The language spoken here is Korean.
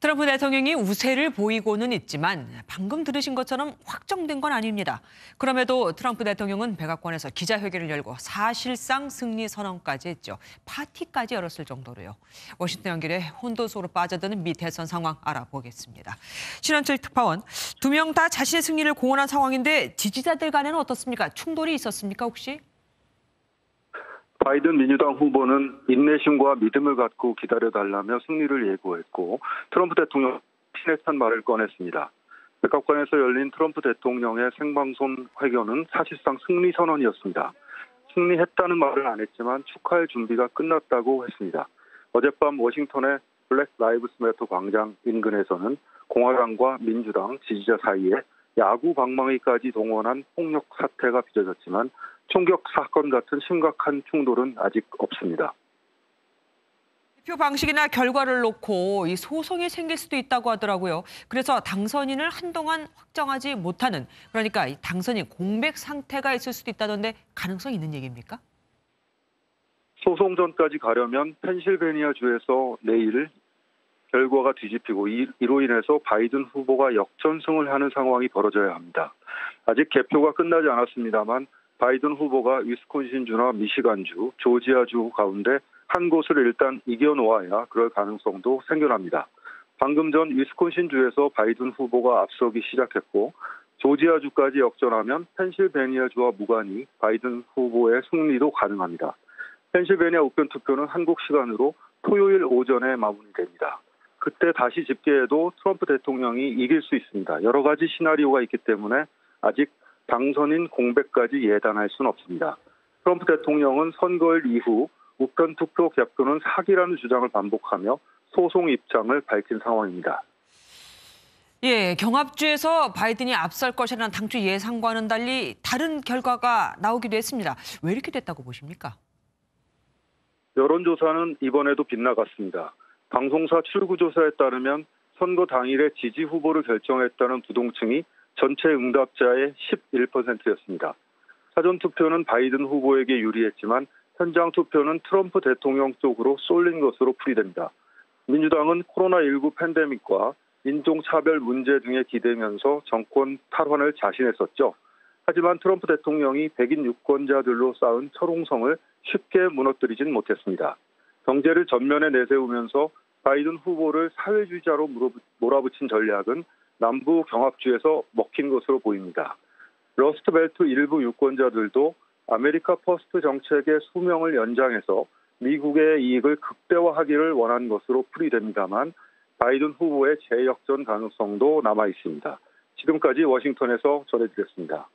트럼프 대통령이 우세를 보이고는 있지만 방금 들으신 것처럼 확정된 건 아닙니다. 그럼에도 트럼프 대통령은 백악관에서 기자회견을 열고 사실상 승리 선언까지 했죠. 파티까지 열었을 정도로요. 워싱턴 연결에 혼돈 속으로 빠져드는 미 대선 상황 알아보겠습니다. 신원철 특파원, 두 명 다 자신의 승리를 공언한 상황인데 지지자들 간에는 어떻습니까? 충돌이 있었습니까 혹시? 바이든 민주당 후보는 인내심과 믿음을 갖고 기다려달라며 승리를 예고했고 트럼프 대통령 신에 찬 말을 꺼냈습니다. 백악관에서 열린 트럼프 대통령의 생방송 회견은 사실상 승리 선언이었습니다. 승리했다는 말은 안 했지만 축하할 준비가 끝났다고 했습니다. 어젯밤 워싱턴의 블랙 라이브스 매터 광장 인근에서는 공화당과 민주당 지지자 사이에 야구 방망이까지 동원한 폭력 사태가 빚어졌지만 총격 사건 같은 심각한 충돌은 아직 없습니다. 표 방식이나 결과를 놓고 이 소송이 생길 수도 있다고 하더라고요. 그래서 당선인을 한동안 확정하지 못하는, 그러니까 이 당선인 공백 상태가 있을 수도 있다던데 가능성 있는 얘기입니까? 소송전까지 가려면 펜실베니아주에서 내일 결과가 뒤집히고 이로 인해서 바이든 후보가 역전승을 하는 상황이 벌어져야 합니다. 아직 개표가 끝나지 않았습니다만 바이든 후보가 위스콘신주나 미시간주, 조지아주 가운데 한 곳을 일단 이겨놓아야 그럴 가능성도 생겨납니다. 방금 전 위스콘신주에서 바이든 후보가 앞서기 시작했고 조지아주까지 역전하면 펜실베니아주와 무관히 바이든 후보의 승리도 가능합니다. 펜실베니아 우편 투표는 한국 시간으로 토요일 오전에 마무리됩니다. 그때 다시 집계해도 트럼프 대통령이 이길 수 있습니다. 여러 가지 시나리오가 있기 때문에 아직 당선인 공백까지 예단할 수는 없습니다. 트럼프 대통령은 선거일 이후 우편 투표 개표는 사기라는 주장을 반복하며 소송 입장을 밝힌 상황입니다. 예, 경합주에서 바이든이 앞설 것이라는 당초 예상과는 달리 다른 결과가 나오기도 했습니다. 왜 이렇게 됐다고 보십니까? 여론조사는 이번에도 빗나갔습니다. 방송사 출구조사에 따르면 선거 당일에 지지 후보를 결정했다는 부동층이 전체 응답자의 11%였습니다. 사전투표는 바이든 후보에게 유리했지만 현장 투표는 트럼프 대통령 쪽으로 쏠린 것으로 풀이됩니다. 민주당은 코로나19 팬데믹과 인종차별 문제 등에 기대면서 정권 탈환을 자신했었죠. 하지만 트럼프 대통령이 백인 유권자들로 쌓은 철옹성을 쉽게 무너뜨리진 못했습니다. 경제를 전면에 내세우면서 바이든 후보를 사회주의자로 몰아붙인 전략은 남부 경합주에서 먹힌 것으로 보입니다. 러스트벨트 일부 유권자들도 아메리카 퍼스트 정책의 수명을 연장해서 미국의 이익을 극대화하기를 원한 것으로 풀이됩니다만 바이든 후보의 재역전 가능성도 남아 있습니다. 지금까지 워싱턴에서 전해드렸습니다.